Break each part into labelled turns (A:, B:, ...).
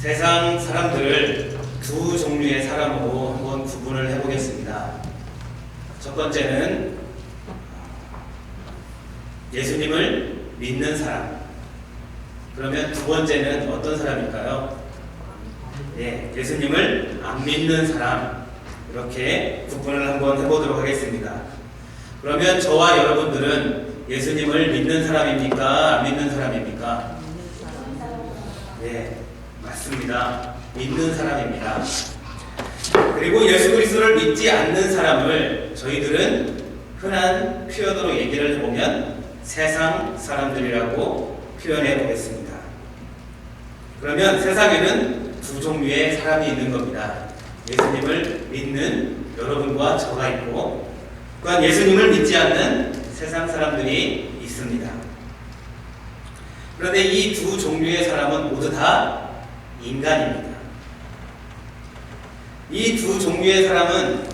A: 세상 사람들을 두 종류의 사람으로 한번 구분을 해보겠습니다. 첫 번째는 예수님을 믿는 사람. 그러면 두 번째는 어떤 사람일까요? 예수님을 안 믿는 사람. 이렇게 구분을 한번 해보도록 하겠습니다. 그러면 저와 여러분들은 예수님을 믿는 사람입니까? 안 믿는 사람입니까? 네, 맞습니다. 믿는 사람입니다. 그리고 예수 그리스도를 믿지 않는 사람을 저희들은 흔한 표현으로 얘기를 해보면 세상 사람들이라고 표현해 보겠습니다. 그러면 세상에는 두 종류의 사람이 있는 겁니다. 예수님을 믿는 여러분과 저가 있고, 또한 예수님을 믿지 않는 세상 사람들이 있습니다. 그런데 이 두 종류의 사람은 모두 다 인간입니다. 이 두 종류의 사람은,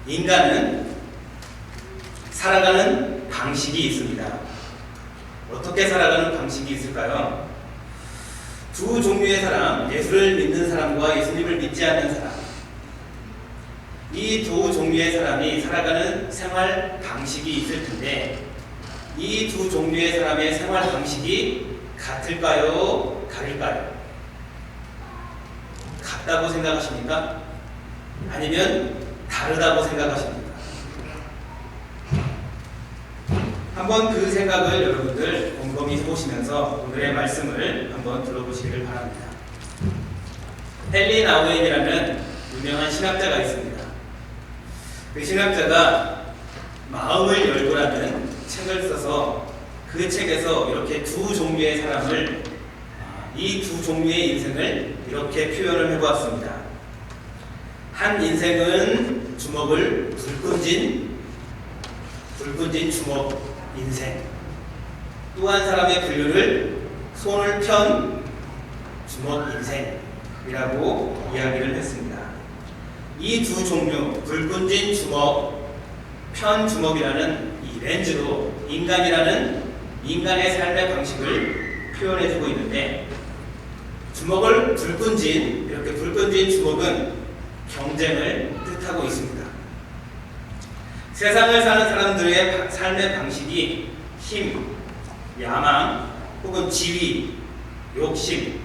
A: 인간은 살아가는 방식이 있습니다. 어떻게 살아가는 방식이 있을까요? 두 종류의 사람, 예수를 믿는 사람과 예수님을 믿지 않는 사람, 이 두 종류의 사람이 살아가는 생활 방식이 있을 텐데, 이 두 종류의 사람의 생활 방식이 같을까요? 다를까요? 같다고 생각하십니까? 아니면 다르다고 생각하십니까? 한번 그 생각을 여러분들 곰곰이 해보시면서 오늘의 말씀을 한번 들어보시기를 바랍니다. 헨리 나우엔이라는 유명한 신학자가 있습니다. 그 신학자가 마음을 열고라는 책을 써서 그 책에서 이렇게 두 종류의 사람을, 이 두 종류의 인생을 이렇게 표현을 해보았습니다. 한 인생은 주먹을 불끈진 주먹 인생, 또 한 사람의 분류를 손을 편 주먹 인생이라고 이야기를 했습니다. 이 두 종류, 불끈진 주먹, 편 주먹이라는 이 렌즈로 인간의 삶의 방식을 표현해주고 있는데, 주먹을 이렇게 불끈진 주먹은 경쟁을 뜻하고 있습니다. 세상을 사는 사람들의 삶의 방식이 힘, 야망, 혹은 지위, 욕심,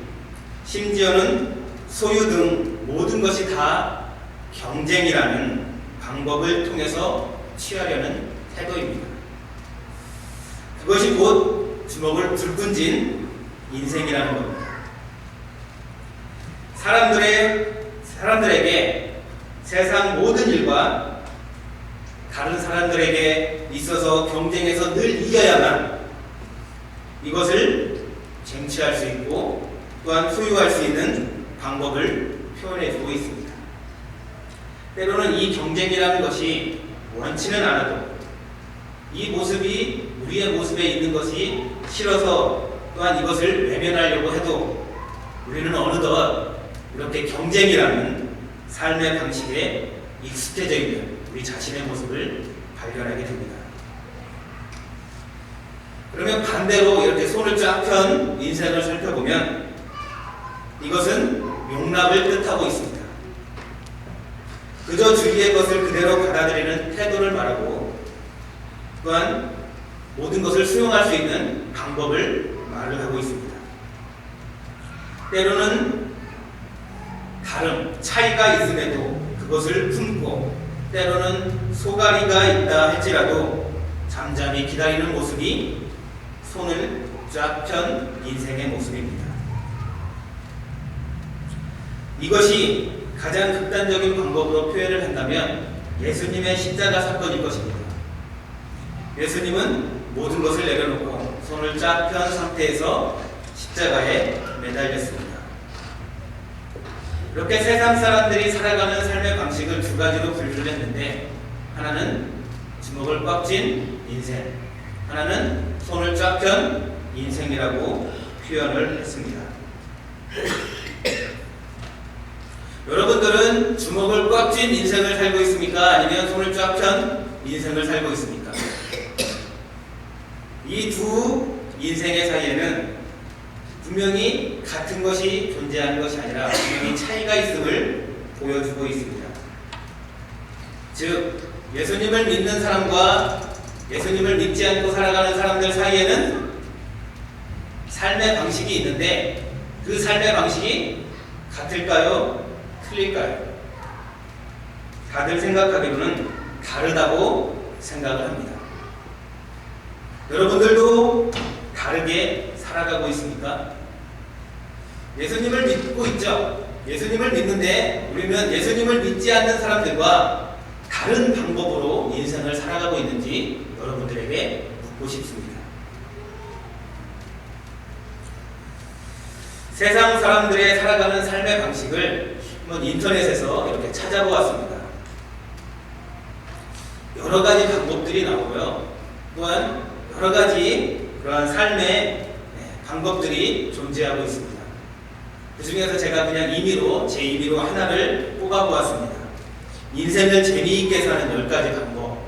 A: 심지어는 소유 등 모든 것이 다 경쟁이라는 방법을 통해서 취하려는 태도입니다. 그것이 곧 주먹을 불끈진 인생이라는 겁니다. 사람들에게 세상 모든 일과 다른 사람들에게 있어서 경쟁에서 늘 이겨야만 이것을 쟁취할 수 있고, 또한 소유할 수 있는 방법을 표현해주고 있습니다. 때로는 이 경쟁이라는 것이 원치는 않아도, 이 모습이 우리의 모습에 있는 것이 싫어서 또한 이것을 외면하려고 해도 우리는 어느덧 이렇게 경쟁이라는 삶의 방식에 익숙해져 있는 우리 자신의 모습을 발견하게 됩니다. 그러면 반대로 이렇게 손을 쫙 편 인생을 살펴보면 이것은 용납을 뜻하고 있습니다. 그저 주위의 것을 그대로 받아들이는 태도를 말하고, 또한 모든 것을 수용할 수 있는 방법을 말을 하고 있습니다. 때로는 차이가 있음에도 그것을 품고, 때로는 소가리가 있다 할지라도 잠잠히 기다리는 모습이 손을 쫙 편 인생의 모습입니다. 이것이 가장 극단적인 방법으로 표현을 한다면 예수님의 십자가 사건일 것입니다. 예수님은 모든 것을 내려놓고 손을 쫙 편 상태에서 십자가에 매달렸습니다. 이렇게 세상 사람들이 살아가는 삶의 방식을 두 가지로 분류를 했는데, 하나는 주먹을 꽉 쥔 인생, 하나는 손을 쫙 편 인생이라고 표현을 했습니다. 여러분들은 주먹을 꽉 쥔 인생을 살고 있습니까? 아니면 손을 쫙 편 인생을 살고 있습니까? 이 두 인생의 사이에는 분명히 같은 것이 존재하는 것이 아니라 분명히 차이가 있음을 보여주고 있습니다. 즉, 예수님을 믿는 사람과 예수님을 믿지 않고 살아가는 사람들 사이에는 삶의 방식이 있는데 그 삶의 방식이 같을까요? 틀릴까요? 다들 생각하기로는 다르다고 생각을 합니다. 여러분들도 다르게 살아가고 있습니까? 예수님을 믿고 있죠? 예수님을 믿는데 우리는 예수님을 믿지 않는 사람들과 다른 방법으로 인생을 살아가고 있는지 여러분들에게 묻고 싶습니다. 세상 사람들의 살아가는 삶의 방식을 한번 인터넷에서 이렇게 찾아보았습니다. 여러 가지 방법들이 나오고요. 또한 여러 가지 그러한 삶의 방법들이 존재하고 있습니다. 그 중에서 제가 그냥 제 임의로 하나를 뽑아보았습니다. 인생을 재미있게 사는 10가지 방법.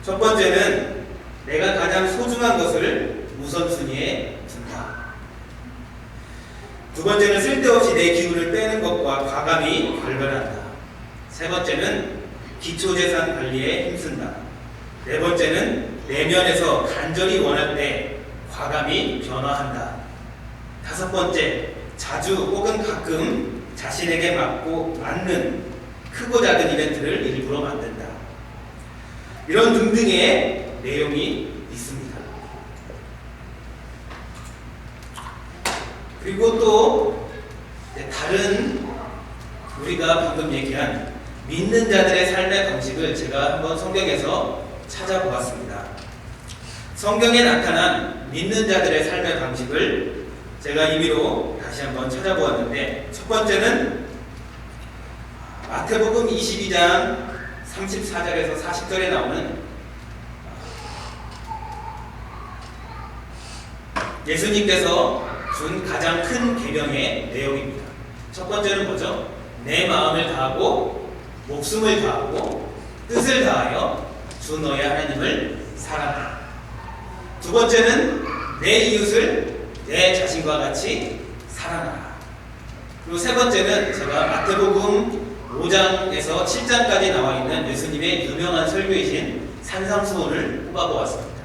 A: 첫 번째는 내가 가장 소중한 것을 우선순위에 둔다. 두 번째는 쓸데없이 내 기운을 빼는 것과 과감히 결별한다. 세 번째는 기초재산 관리에 힘쓴다. 네 번째는 내면에서 간절히 원할 때 과감히 변화한다. 다섯 번째, 자주 혹은 가끔 자신에게 맞는 크고 작은 이벤트를 일부러 만든다. 이런 등등의 내용이 있습니다. 그리고 또 다른 우리가 방금 얘기한 믿는 자들의 삶의 방식을 제가 한번 성경에서 찾아보았습니다. 성경에 나타난 믿는 자들의 삶의 방식을 제가 임의로 다시 한번 찾아보았는데, 첫 번째는 마태복음 22장 34절에서 40절에 나오는 예수님께서 준 가장 큰 계명의 내용입니다. 첫 번째는 뭐죠? 내 마음을 다하고 목숨을 다하고 뜻을 다하여 주 너의 하나님을 사랑하라. 두 번째는 내 이웃을 내 자신과 같이 사랑하라. 그리고 세 번째는 제가 마태복음 5장에서 7장까지 나와 있는 예수님의 유명한 설교이신 산상수훈을 뽑아보았습니다.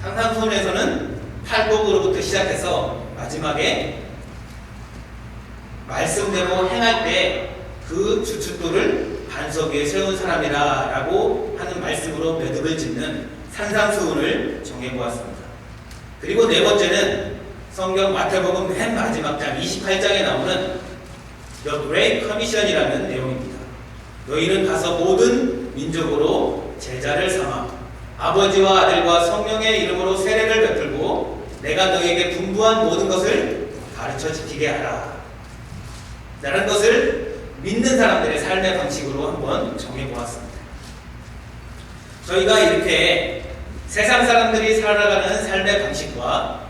A: 산상수훈에서는 팔복으로부터 시작해서 마지막에 말씀대로 행할 때 그 주춧돌을 반석 위에 세운 사람이라 라고 하는 말씀으로 매듭을 짓는 산상수훈을 정해보았습니다. 그리고 네 번째는 성경 마태복음 맨 마지막 장 28장에 나오는 The Great Commission이라는 내용입니다. 너희는 가서 모든 민족으로 제자를 삼아 아버지와 아들과 성령의 이름으로 세례를 베풀고 내가 너희에게 분부한 모든 것을 가르쳐 지키게 하라. 라는 것을 믿는 사람들의 삶의 방식으로 한번 정해보았습니다. 저희가 이렇게 세상 사람들이 살아가는 삶의 방식과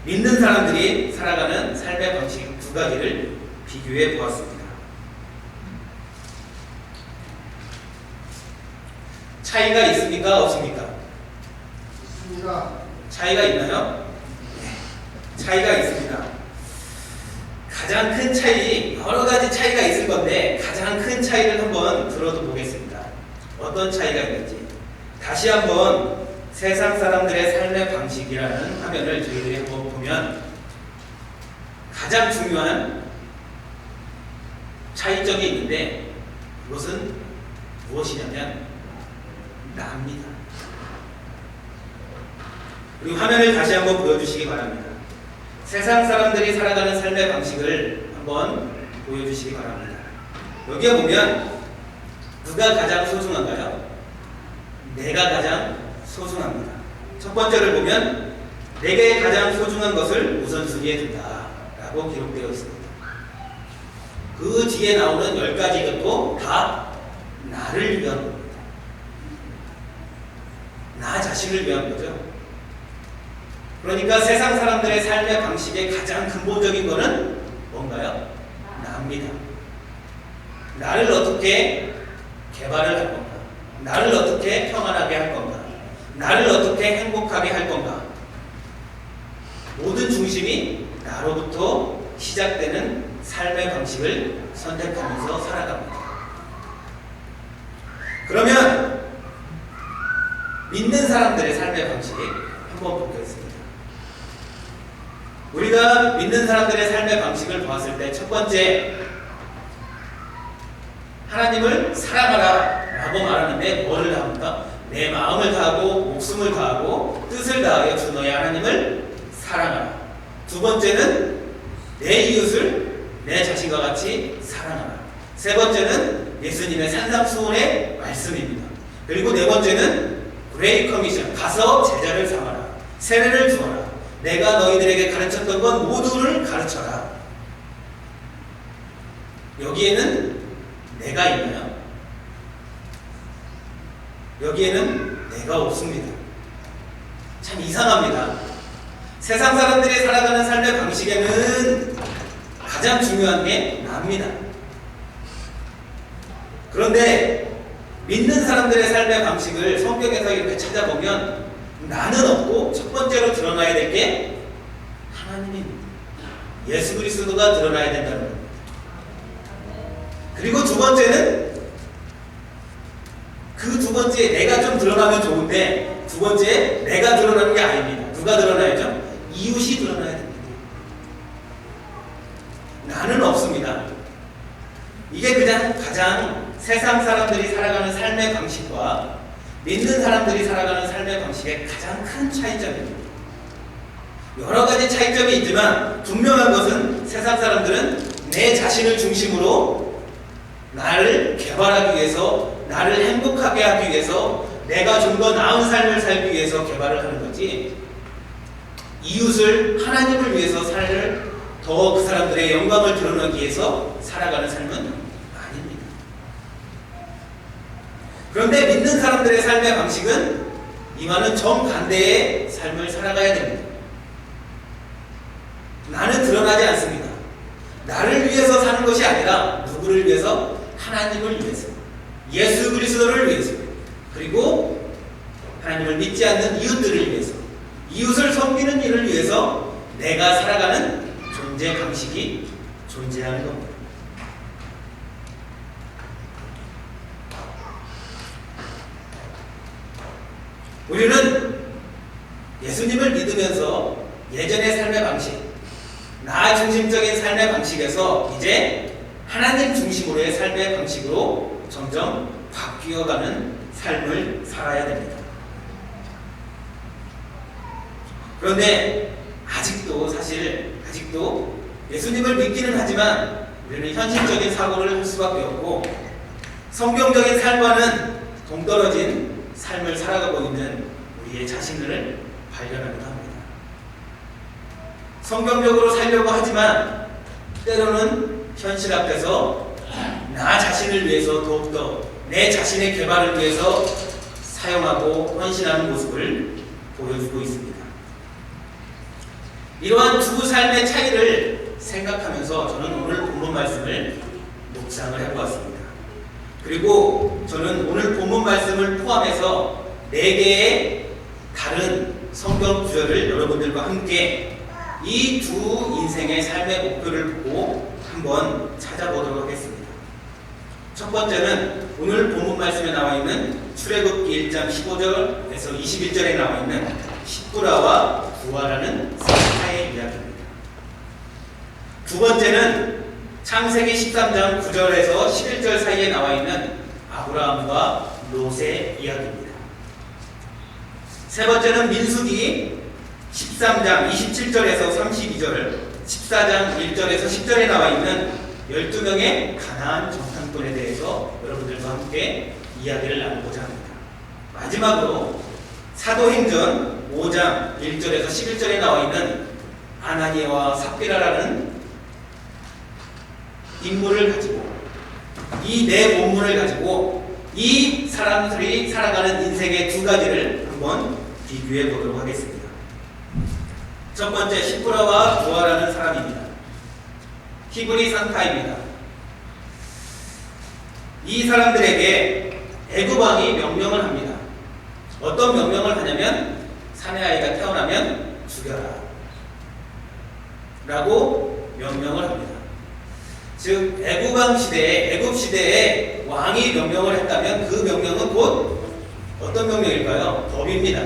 A: 믿는 사람들이 살아가는 삶의 방식 두 가지를 비교해 보았습니다. 차이가 있습니까? 없습니까?
B: 있습니다.
A: 차이가 있나요? 네. 차이가 있습니다. 가장 큰 차이, 여러 가지 차이가 있을 건데 가장 큰 차이를 한번 들어도 보겠습니다. 어떤 차이가 있는지. 다시 한번 세상 사람들의 삶의 방식이라는 화면을 저희들이 한번 보면 가장 중요한 차이점이 있는데 그것은 무엇이냐면 나입니다. 그리고 화면을 다시 한번 보여주시기 바랍니다. 세상 사람들이 살아가는 삶의 방식을 한번 보여주시기 바랍니다. 여기에 보면 누가 가장 소중한가요? 내가 가장 소중합니다. 첫 번째를 보면 내게 가장 소중한 것을 우선순위에 둔다 라고 기록되어 있습니다. 그 뒤에 나오는 10가지 것도 다 나를 위한 겁니다. 나 자신을 위한 거죠. 그러니까 세상 사람들의 삶의 방식의 가장 근본적인 것은 뭔가요? 나입니다. 나를 어떻게 개발을 할 건가? 나를 어떻게 평안하게 할 건가? 나를 어떻게 행복하게 할 건가? 모든 중심이 나로부터 시작되는 삶의 방식을 선택하면서 살아갑니다. 그러면 믿는 사람들의 삶의 방식 한번 보겠습니다. 우리가 믿는 사람들의 삶의 방식을 보았을 때 첫 번째, 하나님을 사랑하라 라고 말하는데 뭐를 다합니까? 내 마음을 다하고 목숨을 다하고 뜻을 다하여 주 너의 하나님을 사랑하라. 두 번째는 내 이웃을 내 자신과 같이 사랑하라. 세 번째는 예수님의 산상수훈의 말씀입니다. 그리고 네 번째는 그레이트 커미션, 가서 제자를 삼아라. 세례를 주어라. 내가 너희들에게 가르쳤던 것 모두를 가르쳐라. 여기에는 내가 있나요? 여기에는 내가 없습니다. 참 이상합니다. 세상 사람들이 살아가는 삶의 방식에는 가장 중요한 게 나입니다. 그런데 믿는 사람들의 삶의 방식을 성경에서 이렇게 찾아보면 나는 없고 첫 번째로 드러나야 될 게 하나님입니다. 예수 그리스도가 드러나야 된다는 겁니다. 그리고 두 번째는 그 두 번째 내가 좀 드러나면 좋은데 두 번째 내가 드러나는 게 아닙니다. 누가 드러나야죠? 이웃이 드러나야 됩니다. 나는 없습니다. 이게 그냥 가장 세상 사람들이 살아가는 삶의 방식과 믿는 사람들이 살아가는 삶의 방식의 가장 큰 차이점입니다. 여러 가지 차이점이 있지만 분명한 것은 세상 사람들은 내 자신을 중심으로 나를 개발하기 위해서, 나를 행복하게 하기 위해서, 내가 좀 더 나은 삶을 살기 위해서 개발을 하는 거지, 이웃을 하나님을 위해서 살을 더 그 사람들의 영광을 드러내기 위해서 살아가는 삶은 아닙니다. 그런데 믿는 사람들의 삶의 방식은 이와는 정반대의 삶을 살아가야 됩니다. 나는 드러나지 않습니다. 나를 위해서 사는 것이 아니라 누구를 위해서? 하나님을 위해서, 예수 그리스도를 위해서, 그리고 하나님을 믿지 않는 이웃들을 위해서, 이웃을 섬기는 일을 위해서 내가 살아가는 존재 방식이 존재하는 겁니다. 우리는 예수님을 믿으면서 예전의 삶의 방식, 나 중심적인 삶의 방식에서 이제 하나님 중심으로의 삶의 방식으로 점점 바뀌어가는 삶을 살아야 됩니다. 그런데 아직도 예수님을 믿기는 하지만 우리는 현실적인 사고를 할 수밖에 없고 성경적인 삶과는 동떨어진 삶을 살아가고 있는 우리의 자신을 발견하기도 합니다. 성경적으로 살려고 하지만 때로는 현실 앞에서 나 자신을 위해서 더욱더 내 자신의 개발을 위해서 사용하고 헌신하는 모습을 보여주고 있습니다. 이러한 두 삶의 차이를 생각하면서 저는 오늘 본문 말씀을 묵상을 해보았습니다. 그리고 저는 오늘 본문 말씀을 포함해서 4개의 다른 성경 구절을 여러분들과 함께 이 두 인생의 삶의 목표를 보고 한번 찾아보도록 하겠습니다. 첫 번째는 오늘 본문 말씀에 나와 있는 출애굽기 1장 15절에서 21절에 나와 있는 십부라와 부하라는 사사의 이야기입니다. 두 번째는 창세기 13장 9절에서 11절 사이에 나와 있는 아브라함과 롯의 이야기입니다. 세 번째는 민수기 13장 27절에서 32절, 14장 1절에서 10절에 나와 있는 12명의 가나안 정탐꾼에 대해서 여러분들과 함께 이야기를 나누고자 합니다. 마지막으로 사도행전 5장 1절에서 11절에 나와 있는 아나니아와 삽비라라는 인물을 가지고 이 네 본문을 가지고 이 사람들이 살아가는 인생의 두 가지를 한번 비교해 보도록 하겠습니다. 첫 번째, 십부라와 부하라는 사람입니다. 히브리 산타입니다. 이 사람들에게 애굽 왕이 명령을 합니다. 어떤 명령을 하냐면 사내 아이가 태어나면 죽여라. 라고 명령을 합니다. 즉 애굽왕 시대에 애굽 시대에 왕이 명령을 했다면 그 명령은 곧 어떤 명령일까요? 법입니다.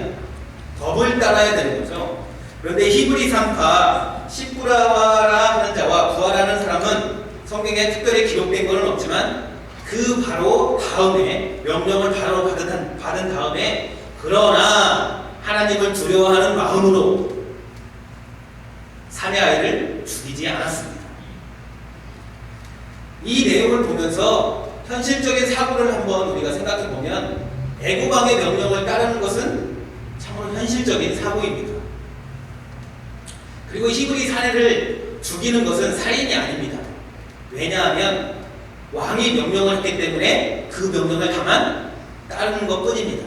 A: 법을 따라야 되는 거죠. 그런데 히브리 산파 시프라와 하는 자와 부하라는 사람은 성경에 특별히 기록된 것은 없지만 그 바로 다음에 명령을 바로 받은 다음에 그러나 하나님을 두려워하는 마음으로 사내 아이를 죽이지 않았습니다. 이 내용을 보면서 현실적인 사고를 한번 우리가 생각해 보면 애굽 왕의 명령을 따르는 것은 참으로 현실적인 사고입니다. 그리고 히브리 사내를 죽이는 것은 살인이 아닙니다. 왜냐하면 왕이 명령을 했기 때문에 그 명령을 다만 따르는 것 뿐입니다.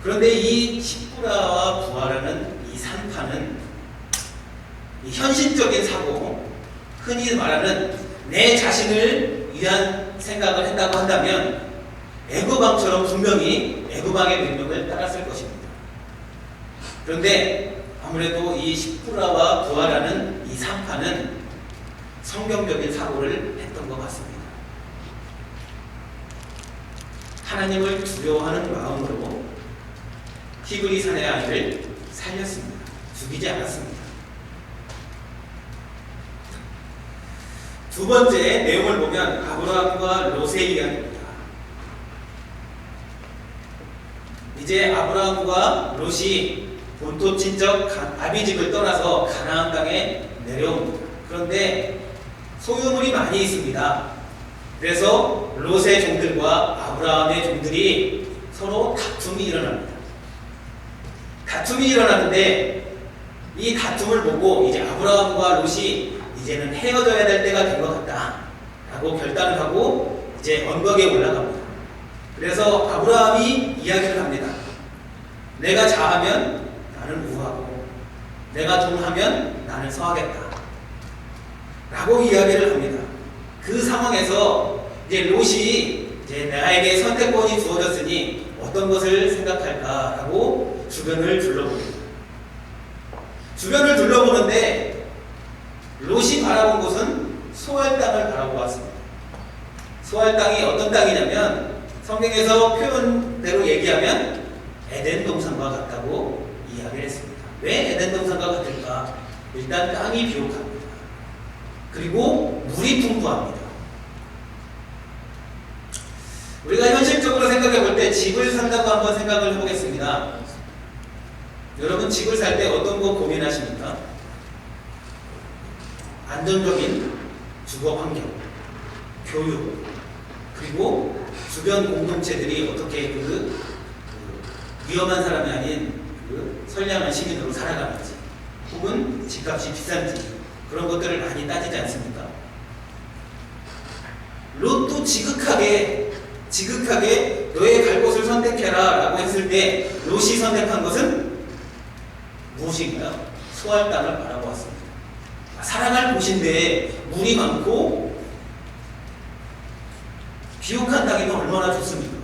A: 그런데 이 시프라와 부하라는 이 산파는 이 현실적인 사고, 흔히 말하는 내 자신을 위한 생각을 했다고 한다면 애굽 왕처럼 분명히 애굽 왕의 명령을 따랐을 것입니다. 그런데 아무래도 이 시프라와 부하라는 이 산파는 성경적인 사고를 했던 것 같습니다. 하나님을 두려워하는 마음으로 히브리 사내 아이를 살렸습니다. 죽이지 않았습니다. 두 번째 내용을 보면 아브라함과 롯의 이야기입니다. 이제 아브라함과 롯이 본토 친척 아비집을 떠나서 가나안 땅에 내려옵니다. 그런데 소유물이 많이 있습니다. 그래서 롯의 종들과 아브라함의 종들이 서로 다툼이 일어납니다. 다툼이 일어나는데 이 다툼을 보고 이제 아브라함과 롯이 이제는 헤어져야 될 때가 된 것 같다 라고 결단을 하고 이제 언덕에 올라갑니다. 그래서 아브라함이 이야기를 합니다. 내가 좌하면 나는 우하고 내가 동하면 나는 서하겠다 라고 이야기를 합니다. 그 상황에서 이제 롯이 이제 나에게 선택권이 주어졌으니 어떤 것을 생각할까 라고 주변을 둘러봅니다. 주변을 둘러보는데 롯이 바라본 곳은 소알 땅을 바라보았습니다. 소알 땅이 어떤 땅이냐면 성경에서 표현대로 얘기하면 에덴 동산과 같다고 이야기를 했습니다. 왜 에덴 동산과 같을까? 일단 땅이 비옥합니다. 그리고 물이 풍부합니다. 우리가 현실적으로 생각해 볼 때 집을 산다고 한번 생각을 해보겠습니다. 여러분 집을 살 때 어떤 거 고민하십니까? 안정적인 주거 환경, 교육, 그리고 주변 공동체들이 어떻게 위험한 사람이 아닌 선량한 시민으로 살아가는지, 혹은 집값이 비싼지 그런 것들을 많이 따지지 않습니까? 롯도 지극하게 너의 갈 곳을 선택해라 라고 했을 때 롯이 선택한 것은 무엇인가요? 소알 땅을 바라보았습니다. 살아갈 곳인데 물이 많고 비옥한 땅이면 얼마나 좋습니까?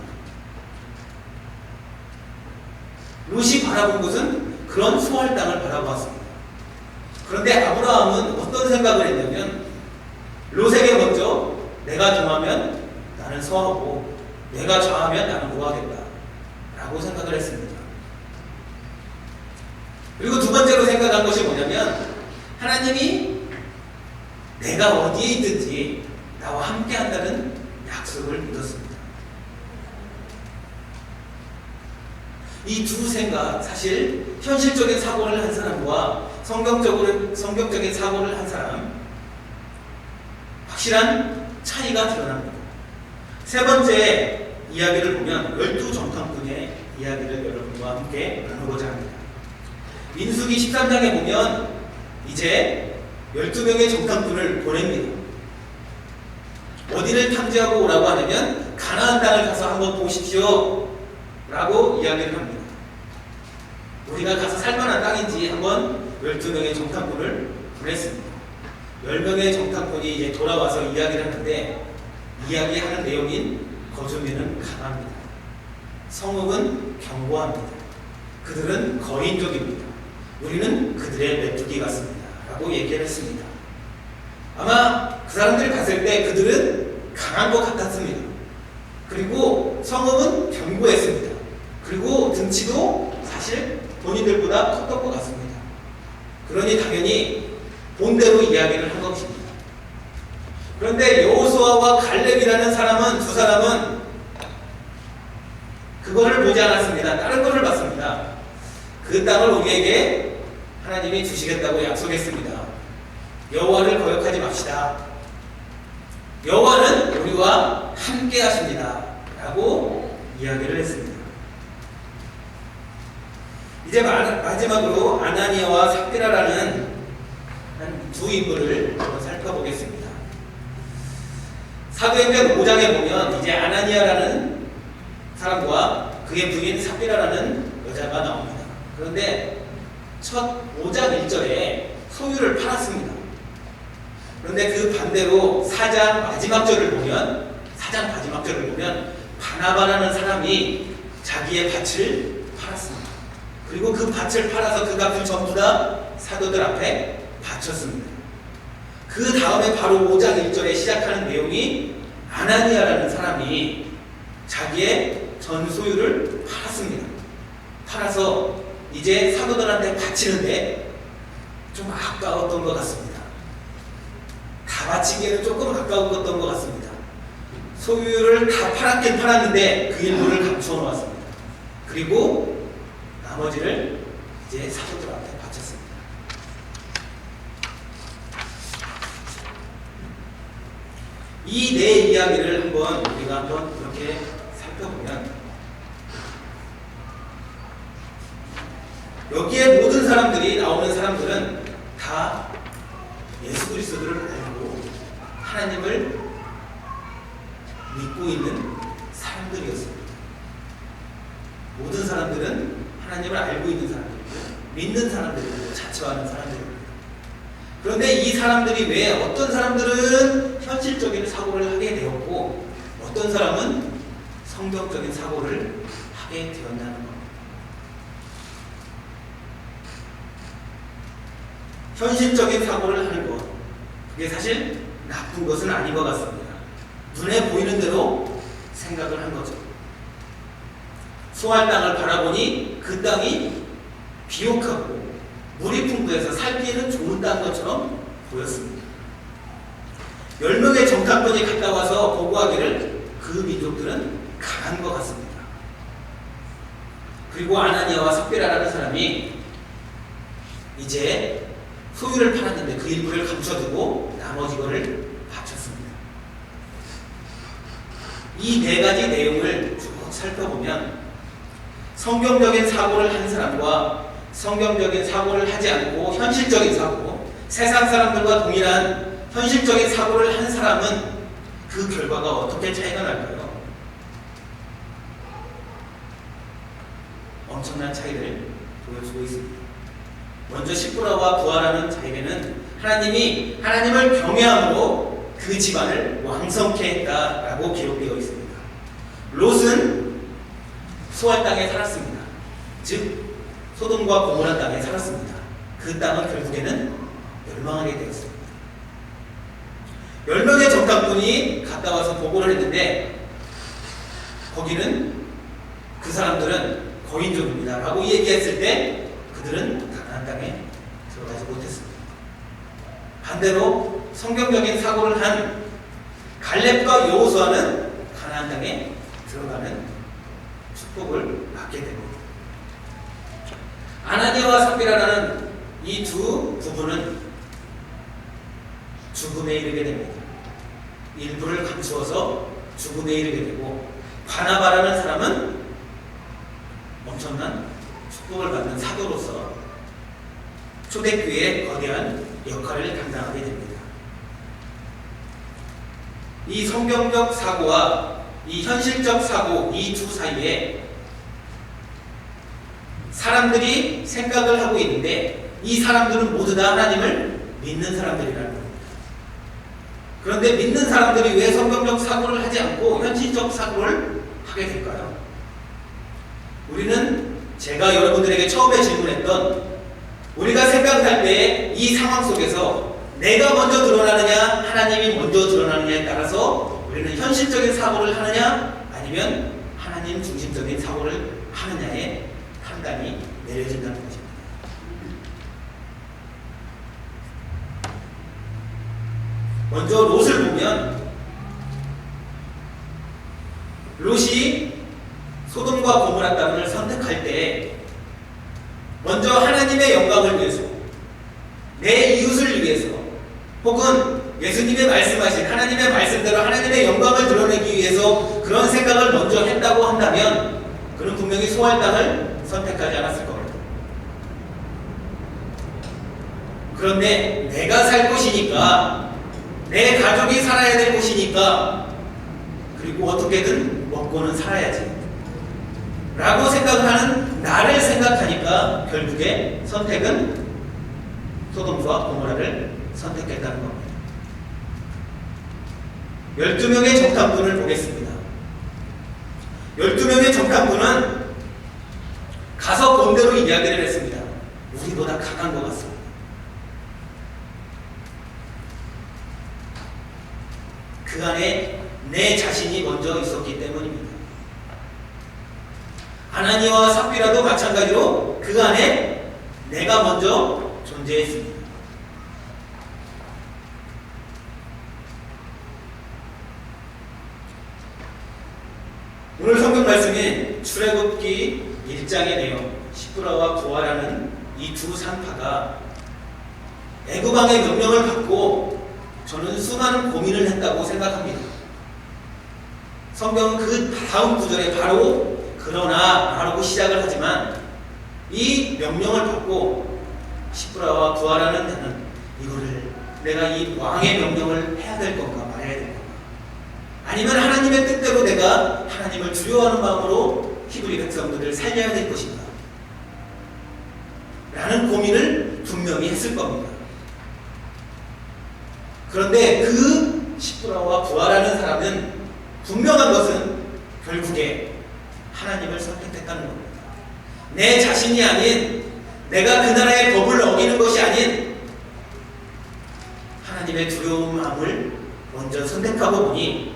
A: 롯이 바라본 곳은 그런 소알 땅을 바라보았습니다. 그런데 아브라함은 어떤 생각을 했냐면 롯에게 먼저 내가 동하면 나는 서하고 내가 좌하면 나는 우하겠다 라고 생각을 했습니다. 그리고 두 번째로 생각한 것이 뭐냐면 하나님이 내가 어디에 있든지 나와 함께 한다는 약속을 믿었습니다. 이 두 생각, 사실 현실적인 사고를 한 사람과 성경적인 사고를 한 사람, 확실한 차이가 드러납니다. 세 번째 이야기를 보면 12정탐꾼의 이야기를 여러분과 함께 나누고자 합니다. 민수기 13장에 보면 이제 12명의 정탐꾼을 보냅니다. 어디를 탐지하고 오라고 하냐면 가나안 땅을 가서 한번 보십시오 라고 이야기를 합니다. 우리가 가서 살만한 땅인지 한번 12명의 정탐꾼을 보냈습니다. 10명의 정탐꾼이 이제 돌아와서 이야기를 하는데 이야기하는 내용인 거주민은 강합니다. 성읍은 견고합니다. 그들은 거인족입니다. 우리는 그들의 메뚜기 같습니다 라고 얘기를 했습니다. 아마 그 사람들이 봤을 때 그들은 강한 것 같았습니다. 그리고 성읍은 견고했습니다. 그리고 등치도 사실 본인들보다 컸던 것 같습니다. 그러니 당연히 본대로 이야기를 한 것입니다. 그런데 여호수아와 갈렙이라는 사람은, 두 사람은 그거를 보지 않았습니다. 다른 것을 봤습니다. 그 땅을 우리에게 하나님이 주시겠다고 약속했습니다. 여호와를 거역하지 맙시다. 여호와는 우리와 함께 하십니다 라고 이야기를 했습니다. 이제 마지막으로 아나니아와 삽비라라는 두 인물을 한번 살펴보겠습니다. 사도행전 5장에 보면 이제 아나니아라는 사람과 그의 부인 삽비라라는 여자가 나옵니다. 그런데 첫 5장 1절에 소유를 팔았습니다. 그런데 그 반대로 4장 마지막 절을 보면 바나바라는 사람이 자기의 밭을 팔았습니다. 그리고 그 밭을 팔아서 그 값을 전부 다 사도들 앞에 바쳤습니다. 그 다음에 바로 5장 1절에 시작하는 내용이 아나니아라는 사람이 자기의 전 소유를 팔았습니다. 팔아서 이제 사도들한테 바치는데 좀 아까웠던 것 같습니다. 다 바치기에는 조금 아까웠던 것 같습니다. 소유를 다 팔았긴 팔았는데 그 일부를 감추어 놓았습니다. 그리고 나머지를 이제 사도들한테 바쳤습니다. 이 네 이야기를 우리가 한번 이렇게 살펴보면 여기에 모든 사람들이 나오는 사람들은 다 예수 그리스도를 알고 하나님을 믿고 있는 사람들이었습니다. 모든 사람들은 하나님을 알고 있는 사람들이고 믿는 사람들이고 자처하는 사람들입니다. 그런데 이 사람들이 왜 어떤 사람들은 현실적인 사고를 하게 되었고 어떤 사람은 성경적인 사고를 하게 되었다는 겁니다. 현실적인 사고를 하는 것, 그게 사실 나쁜 것은 아닌 것 같습니다. 눈에 보이는 대로 생각을 한 거죠. 소할 땅을 바라보니 그 땅이 비옥하고 물이 풍부해서 살기에는 좋은 땅 것처럼 보였습니다. 10명의 정탐꾼이 갔다 와서 보고하기를 그 민족들은 강한 것 같습니다. 그리고 아나니아와 삽비라라는 사람이 이제 소유를 팔았는데 그 일부를 감춰두고 나머지 거를 바쳤습니다. 이 네 가지 내용을 쭉 살펴보면 성경적인 사고를 한 사람과 성경적인 사고를 하지 않고 현실적인 사고, 세상 사람들과 동일한 현실적인 사고를 한 사람은 그 결과가 어떻게 차이가 날까요? 엄청난 차이를 보여주고 있습니다. 먼저 십부라와 부하라는 자에게는 하나님이 하나님을 경외함으로 그 집안을 왕성케 했다라고 기록되어 있습니다. 롯은 소알 땅에 살았습니다. 즉 소돔과 고모라 땅에 살았습니다. 그 땅은 결국에는 멸망하게 되었습니다. 10명의 정탐꾼이 갔다 와서 보고를 했는데 거기는 그 사람들은 거인족입니다 라고 얘기했을 때 그들은 가나안 땅에 들어가지 못했습니다. 반대로 성경적인 사고를 한 갈렙과 여호수아는 가나안 땅에 들어가는 축복을 받게 됩니다. 아나니아와 삽비라라는 이 두 부부는 죽음에 이르게 됩니다. 일부를 감추어서 죽음에 이르게 되고 바나바라는 사람은 엄청난 축복을 받는 사도로서 초대교회의 거대한 역할을 감당하게 됩니다. 이 성경적 사고와 이 현실적 사고, 이 두 사이에 사람들이 생각을 하고 있는데 이 사람들은 모두 다 하나님을 믿는 사람들이라는 겁니다. 그런데 믿는 사람들이 왜 성경적 사고를 하지 않고 현실적 사고를 하게 될까요? 우리는 제가 여러분들에게 처음에 질문했던 우리가 생각할 때 이 상황 속에서 내가 먼저 드러나느냐 하나님이 먼저 드러나느냐에 따라서 우리는 현실적인 사고를 하느냐 아니면 하나님 중심적인 사고를 하느냐에 판단이 내려진다는 것입니다. 먼저 롯을 보면 롯이 소돔과 고모라 땅을 선택할 때 먼저 하나님의 영광을 위해서 내 이웃을 위해서 혹은 예수님의 말씀하신 하나님의 말씀대로 하나님의 영광을 드러내기 위해서 그런 생각을 먼저 했다고 한다면 그는 분명히 소알 땅을 선택하지 않았을 겁니다. 그런데 내가 살 곳이니까 내 가족이 살아야 될 곳이니까 그리고 어떻게든 먹고는 살아야지 라고 생각하는 나를 생각하니까 결국에 선택은 소돔과 고모라를 선택했다는 겁니다. 12명의 정탐꾼을 보겠습니다. 12명의 정탐꾼은 가서 본대로 이야기를 했습니다. 우리보다 강한 것 같습니다. 그 안에 내 자신이 먼저 있었기 때문입니다. 아나니아와 삽비라도 마찬가지로 그 안에 내가 먼저 존재했습니다. 오늘 성경 말씀인 출애굽기 1장의 내용 시브라와 부하라는 이 두 산파가 애굽왕의 명령을 받고 저는 수많은 고민을 했다고 생각합니다. 성경은 그 다음 구절에 바로 그러나 라고 시작을 하지만 이 명령을 받고 시브라와 부하라는 자는 이거를 내가 이 왕의 명령을 해야 될 건가 말아야 될 건가 아니면 하나님의 뜻대로 내가 하나님을 두려워하는 마음으로 히브리 백성들을 살려야 될 것인가 라는 고민을 분명히 했을 겁니다. 그런데 그 시브라와 부하라는 사람은 분명한 것은 결국에 하나님을 선택했다는 겁니다. 내 자신이 아닌 내가 그 나라의 법을 어기는 것이 아닌 하나님의 두려운 마음을 먼저 선택하고 보니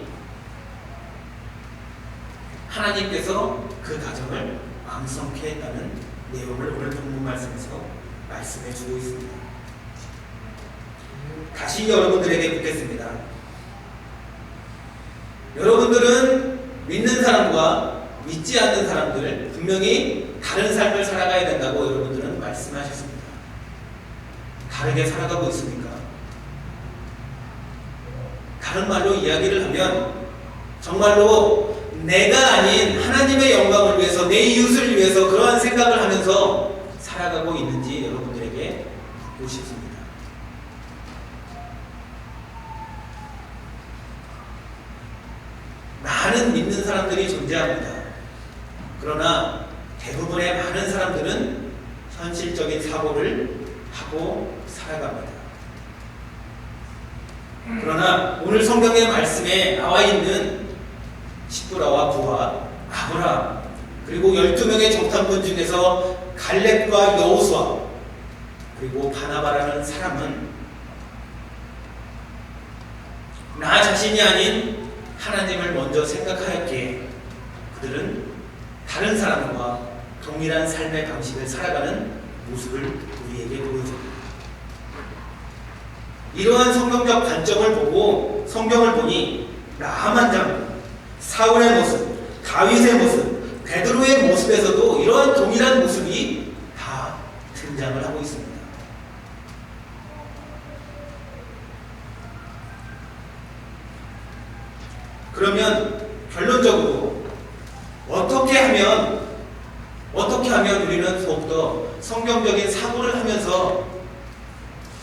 A: 하나님께서 그 가정을 왕성케 했다는 내용을 오늘 본문 말씀에서 말씀해 주고 있습니다. 다시 여러분들에게 묻겠습니다. 여러분들은 믿는 사람과 믿지 않는 사람들 분명히 다른 삶을 살아가야 된다고 여러분들은 말씀하셨습니다. 다르게 살아가고 있습니까? 다른 말로 이야기를 하면 정말로 내가 아닌 하나님의 영광을 위해서 내 이웃을 위해서 그러한 생각을 하면서 살아가고 있는지 여러분들에게 묻고 싶습니다. 많은 믿는 사람들이 존재합니다. 그러나 대부분의 많은 사람들은 현실적인 사고를 하고 살아갑니다. 그러나 오늘 성경의 말씀에 나와 있는 시브라와 부하, 아브라함 그리고 12명의 정탐꾼 중에서 갈렙과 여호수아 그리고 바나바라는 사람은 나 자신이 아닌 하나님을 먼저 생각하였기에 그들은 다른 사람과 동일한 삶의 방식을 살아가는 모습을 우리에게 보여줍니다. 이러한 성경적 관점을 보고 성경을 보니 나만 장군, 사울의 모습, 다윗의 모습, 베드로의 모습에서도 이러한 동일한 모습이 다 등장을 하고 있습니다. 그러면 결론적으로 어떻게 하면 우리는 더욱더 성경적인 사고를 하면서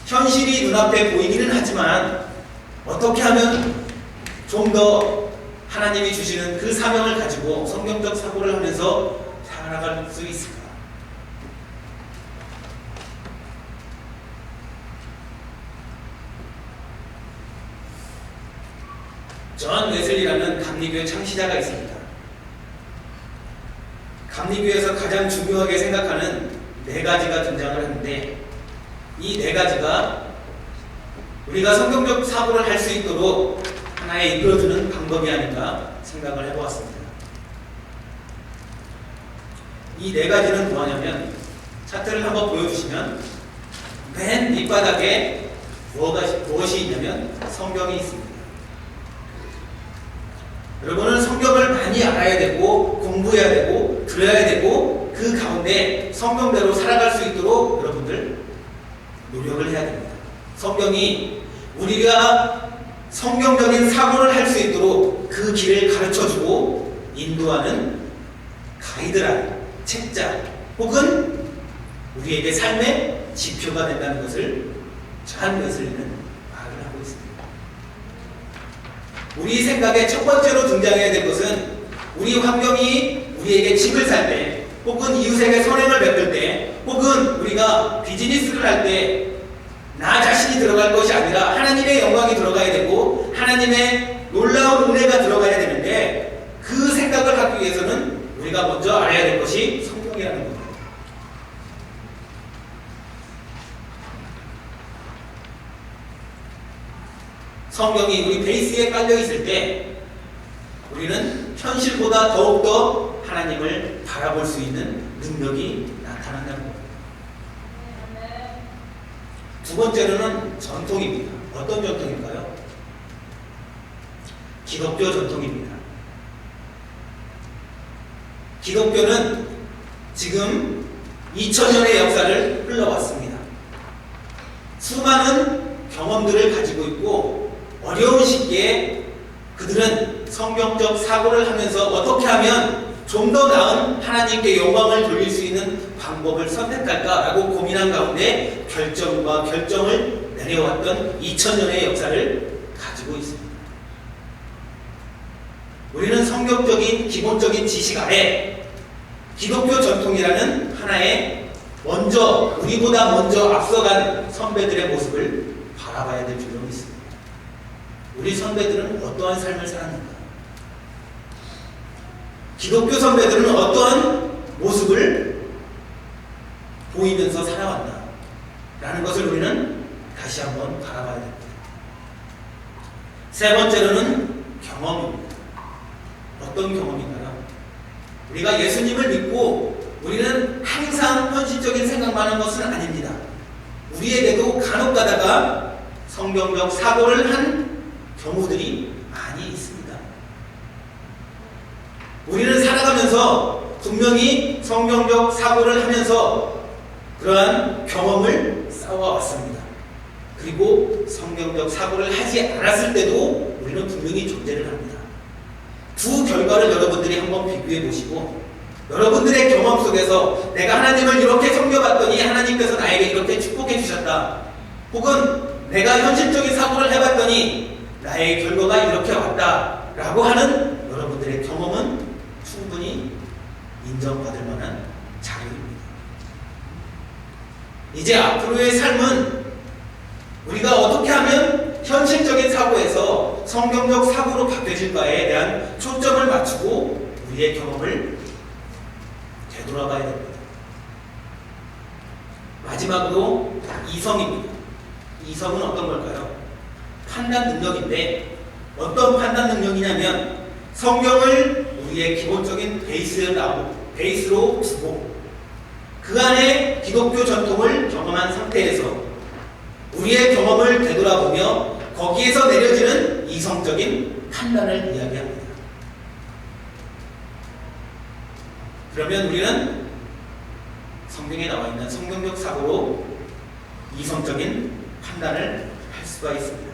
A: 현실이 눈앞에 보이기는 하지만 어떻게 하면 좀 더 하나님이 주시는 그 사명을 가지고 성경적 사고를 하면서 살아갈 수 있을까? 존 웨슬리라는 감리교의 창시자가 있습니다. 감리교에서 가장 중요하게 생각하는 4가지가 등장을 하는데 이 네 가지가 우리가 성경적 사고를 할 수 있도록 하나의 이끌어주는 방법이 아닌가 생각을 해보았습니다. 이 네 가지는 뭐냐면 차트를 한번 보여주시면 맨 밑바닥에 무엇이 있냐면 성경이 있습니다. 여러분은 성경을 많이 알아야 되고 공부해야 되고 들어야 되고 그 가운데 성경대로 살아갈 수 있도록 여러분들 노력을 해야 됩니다. 성경이 우리가 성경적인 사고를 할 수 있도록 그 길을 가르쳐주고 인도하는 가이드라인, 책자 혹은 우리에게 삶의 지표가 된다는 것을 존 웨슬리는 말을 하고 있습니다. 우리 생각에 첫 번째로 등장해야 될 것은 우리 환경이 우리에게 집을 살 때 혹은 이웃에게 선행을 베풀 때 혹은 우리가 비즈니스를 할 때 나 자신이 들어갈 것이 아니라 하나님의 영광이 들어가야 되고 하나님의 놀라운 은혜가 들어가야 되는데 그 생각을 하기 위해서는 우리가 먼저 알아야 될 것이 성경이라는 겁니다. 성경이 우리 베이스에 깔려 있을 때 우리는 현실보다 더욱더 하나님을 바라볼 수 있는 능력이 나타난다는 겁니다. 두 번째로는 전통입니다. 어떤 전통일까요? 기독교 전통입니다. 기독교는 지금 2000년의 역사를 흘러왔습니다. 수많은 경험들을 가지고 있고 어려운 시기에 그들은 성경적 사고를 하면서 어떻게 하면 좀 더 나은 하나님께 영광을 돌릴 수 있는 방법을 선택할까라고 고민한 가운데 결정을 내려왔던 2000년의 역사를 가지고 있습니다. 우리는 성경적인 기본적인 지식 아래 기독교 전통이라는 하나의 우리보다 먼저 앞서간 선배들의 모습을 바라봐야 될 필요가 있습니다. 우리 선배들은 어떠한 삶을 살았는가? 기독교 선배들은 어떠한 모습을 보이면서 살아왔나? 라는 것을 우리는 다시 한번 바라봐야 됩니다. 세 번째로는 경험입니다. 어떤 경험인가요? 우리가 예수님을 믿고 우리는 항상 현실적인 생각만 하는 것은 아닙니다. 우리에게도 간혹 가다가 성경적 사고를 한 경우들이 많이 있습니다. 우리는 살아가면서 분명히 성경적 사고를 하면서 그러한 경험을 쌓아왔습니다. 그리고 성경적 사고를 하지 않았을 때도 우리는 분명히 존재를 합니다. 두 결과를 여러분들이 한번 비교해 보시고 여러분들의 경험 속에서 내가 하나님을 이렇게 섬겨봤더니 하나님께서 나에게 이렇게 축복해 주셨다. 혹은 내가 현실적인 사고를 해봤더니 나의 결과가 이렇게 왔다. 라고 하는 여러분들의 경험은 충분히 인정받을 만한 자료입니다. 이제 앞으로의 삶은 우리가 어떻게 하면 현실적인 사고에서 성경적 사고로 바뀌어질까에 대한 초점을 맞추고 우리의 경험을 되돌아봐야 됩니다. 마지막으로 이성입니다. 이성은 어떤 걸까요? 판단 능력인데 어떤 판단 능력이냐면 성경을 우리의 기본적인 베이스로 두고 그 안에 기독교 전통을 경험한 상태에서 우리의 경험을 되돌아보며 거기에서 내려지는 이성적인 판단을 이야기합니다. 그러면 우리는 성경에 나와 있는 성경적 사고로 이성적인 판단을 할 수가 있습니다.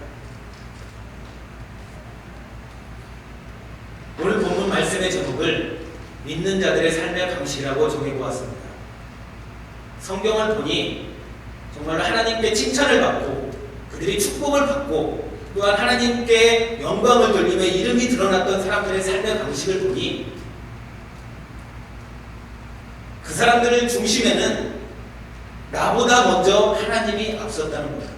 A: 오늘 본문 말씀의 제목을 믿는 자들의 삶의 방식이라고 정해보았습니다. 성경을 보니 정말 하나님께 칭찬을 받고 그들이 축복을 받고 또한 하나님께 영광을 돌리며 이름이 드러났던 사람들의 삶의 방식을 보니 그 사람들의 중심에는 나보다 먼저 하나님이 앞섰다는 겁니다.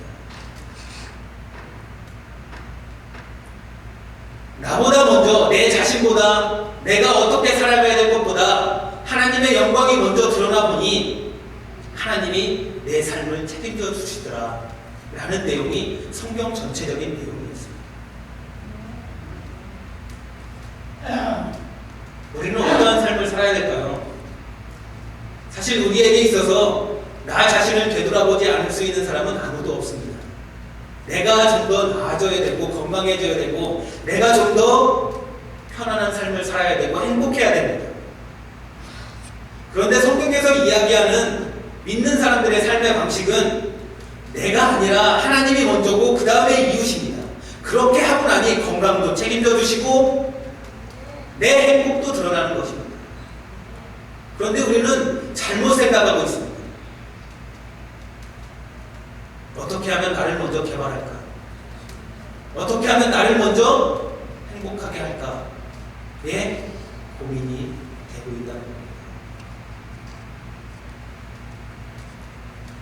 A: 나보다 먼저 내 자신보다 내가 어떻게 살아가야 될 것보다 하나님의 영광이 먼저 드러나 보니 하나님이 내 삶을 책임져 주시더라 라는 내용이 성경 전체적인 내용이었습니다. 우리는 어떠한 삶을 살아야 될까요? 사실 우리에게 있어서 나 자신을 되돌아보지 않을 수 있는 사람은 아무도 없습니다. 내가 좀 더 나아져야 되고 건강해져야 되고 내가 좀 더 편안한 삶을 살아야 되고 행복해야 됩니다. 그런데 성경에서 이야기하는 믿는 사람들의 삶의 방식은 내가 아니라 하나님이 먼저고 그 다음에 이웃입니다. 그렇게 하고 나니 건강도 책임져 주시고 내 행복도 드러나는 것입니다. 그런데 우리는 잘못 생각하고 있습니다. 어떻게 하면 나를 먼저 개발할까? 어떻게 하면 나를 먼저 행복하게 할까? 예? 고민이 되고 있다는 겁니다.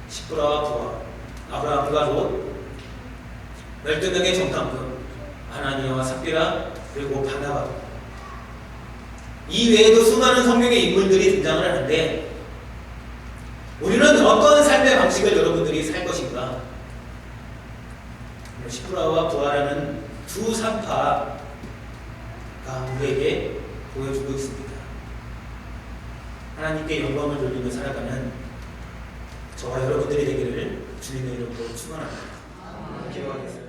A: 십부라와 부하, 아브라함과 롯, 12명의 정탐꾼, 아나니아와 삽비라, 그리고 바나바. 이 외에도 수많은 성경의 인물들이 등장을 하는데 우리는 어떤 삶의 방식을 여러분들이 살 것인가? 십부라와 부하라는 두 산파가 우리에게 보여주고 있습니다. 하나님께 영광을 돌리며 살아가는 저와 여러분들이 되기를 주님의 이름으로 축원합니다. 기도하겠습니다.